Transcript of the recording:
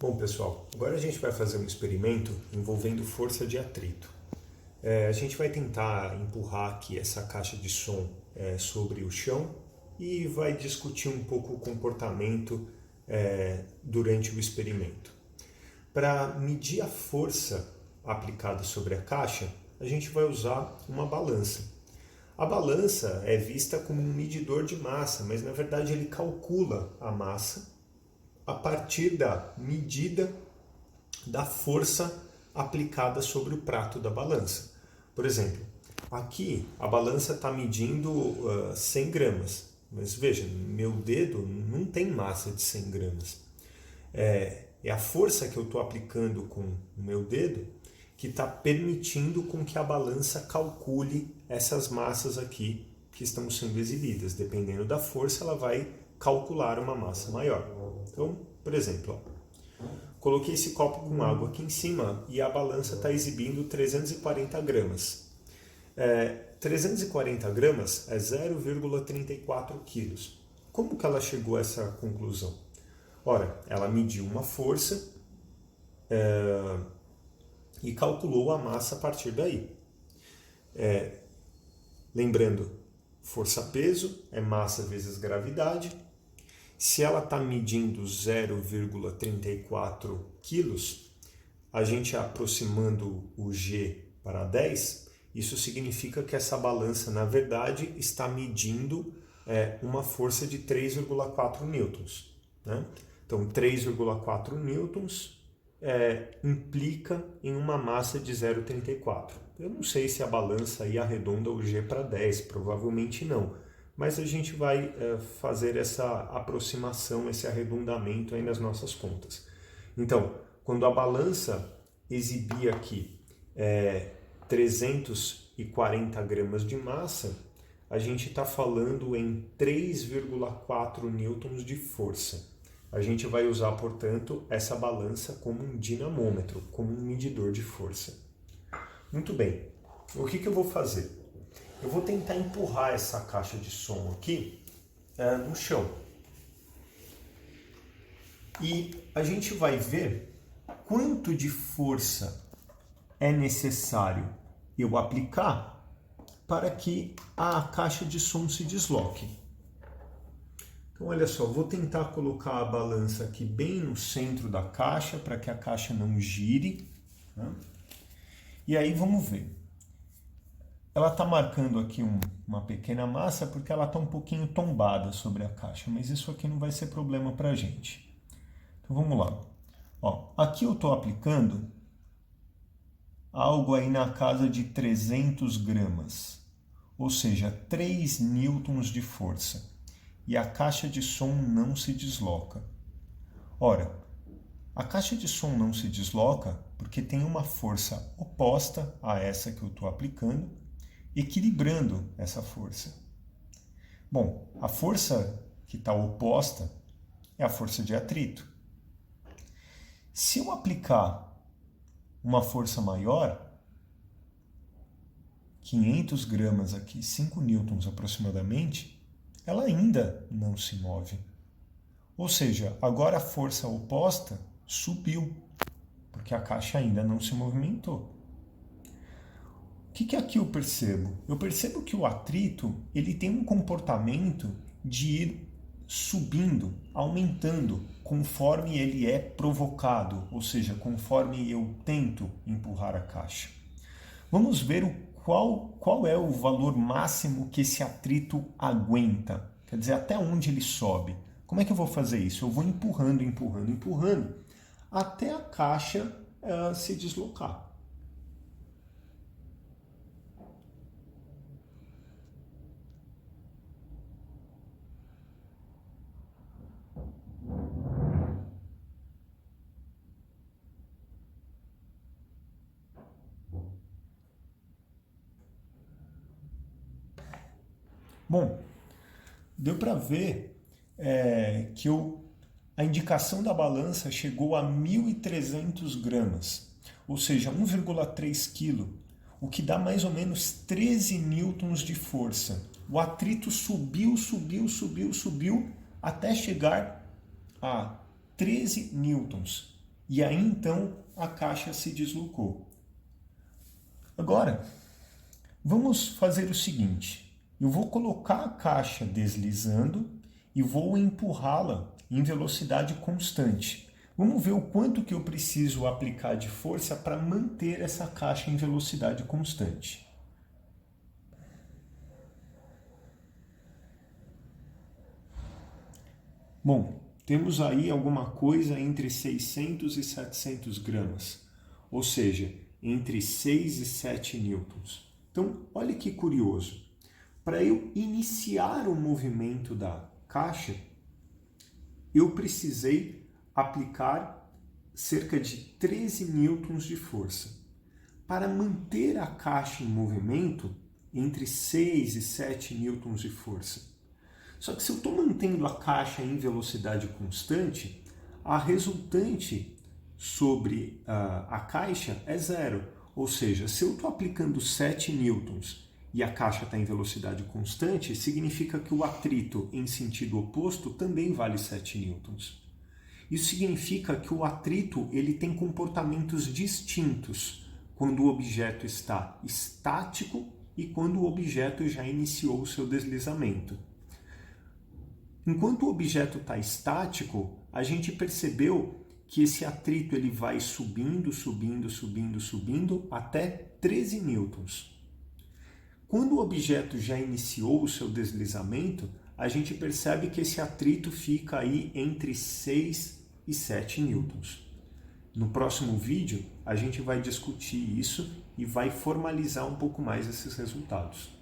Bom, pessoal, agora a gente vai fazer um experimento envolvendo força de atrito. A gente vai tentar empurrar aqui essa caixa de som sobre o chão e vai discutir um pouco o comportamento durante o experimento. Para medir a força aplicada sobre a caixa, a gente vai usar uma balança. A balança é vista como um medidor de massa, mas na verdade ele calcula a massa a partir da medida da força aplicada sobre o prato da balança. Por exemplo, aqui a balança está medindo 100 gramas, mas veja, meu dedo não tem massa de 100 gramas. É a força que eu estou aplicando com o meu dedo que está permitindo com que a balança calcule essas massas aqui que estão sendo exibidas. Dependendo da força, ela vai calcular uma massa maior. Então, por exemplo, coloquei esse copo com água aqui em cima e a balança está exibindo 340 gramas. 340 gramas é 0,34 quilos. Como que ela chegou a essa conclusão? Ora, ela mediu uma força e calculou a massa a partir daí. Lembrando, força-peso é massa vezes gravidade. Se ela está medindo 0,34 quilos, a gente aproximando o G para 10, isso significa que essa balança, na verdade, está medindo uma força de 3,4 newtons. Né? Então, 3,4 newtons implica em uma massa de 0,34. Eu não sei se a balança aí arredonda o G para 10, provavelmente não. Mas a gente vai fazer essa aproximação, esse arredondamento aí nas nossas contas. Então, quando a balança exibia aqui 340 gramas de massa, a gente está falando em 3,4 newtons de força. A gente vai usar, portanto, essa balança como um dinamômetro, como um medidor de força. Muito bem, o que eu vou fazer? Eu vou tentar empurrar essa caixa de som aqui no chão. E a gente vai ver quanto de força é necessário eu aplicar para que a caixa de som se desloque. Então, olha só, vou tentar colocar a balança aqui bem no centro da caixa para que a caixa não gire. Né? E aí vamos ver. Ela está marcando aqui uma pequena massa porque ela está um pouquinho tombada sobre a caixa, mas isso aqui não vai ser problema para a gente. Então vamos lá. Ó, aqui eu estou aplicando algo aí na casa de 300 gramas, ou seja, 3 newtons de força. E a caixa de som não se desloca. Ora, a caixa de som não se desloca porque tem uma força oposta a essa que eu estou aplicando, equilibrando essa força. Bom, a força que está oposta é a força de atrito. Se eu aplicar uma força maior, 500 gramas aqui, 5 newtons aproximadamente, ela ainda não se move. Ou seja, agora a força oposta subiu, porque a caixa ainda não se movimentou. O que aqui eu percebo? Eu percebo que o atrito ele tem um comportamento de ir subindo, aumentando, conforme ele é provocado, ou seja, conforme eu tento empurrar a caixa. Vamos ver qual é o valor máximo que esse atrito aguenta, quer dizer, até onde ele sobe. Como é que eu vou fazer isso? Eu vou empurrando, empurrando, empurrando, até a caixa se deslocar. Bom, deu para ver que a indicação da balança chegou a 1.300 gramas, ou seja, 1,3 kg, o que dá mais ou menos 13 newtons de força. O atrito subiu, subiu, subiu, subiu, até chegar a 13 newtons. e aí então a caixa se deslocou. Agora, vamos fazer o seguinte, eu vou colocar a caixa deslizando e vou empurrá-la em velocidade constante. Vamos ver o quanto que eu preciso aplicar de força para manter essa caixa em velocidade constante. Bom, temos aí alguma coisa entre 600 e 700 gramas, ou seja, entre 6 e 7 newtons. Então, olha que curioso. Para eu iniciar o movimento da caixa, eu precisei aplicar cerca de 13 newtons de força. Para manter a caixa em movimento, entre 6 e 7 newtons de força. Só que se eu estou mantendo a caixa em velocidade constante, a resultante sobre a caixa é zero. Ou seja, se eu estou aplicando 7 newtons e a caixa está em velocidade constante, significa que o atrito em sentido oposto também vale 7 newtons. Isso significa que o atrito ele tem comportamentos distintos quando o objeto está estático e quando o objeto já iniciou o seu deslizamento. Enquanto o objeto está estático, a gente percebeu que esse atrito ele vai subindo, subindo, subindo, subindo até 13 newtons. Quando o objeto já iniciou o seu deslizamento, a gente percebe que esse atrito fica aí entre 6 e 7 newtons. No próximo vídeo, a gente vai discutir isso e vai formalizar um pouco mais esses resultados.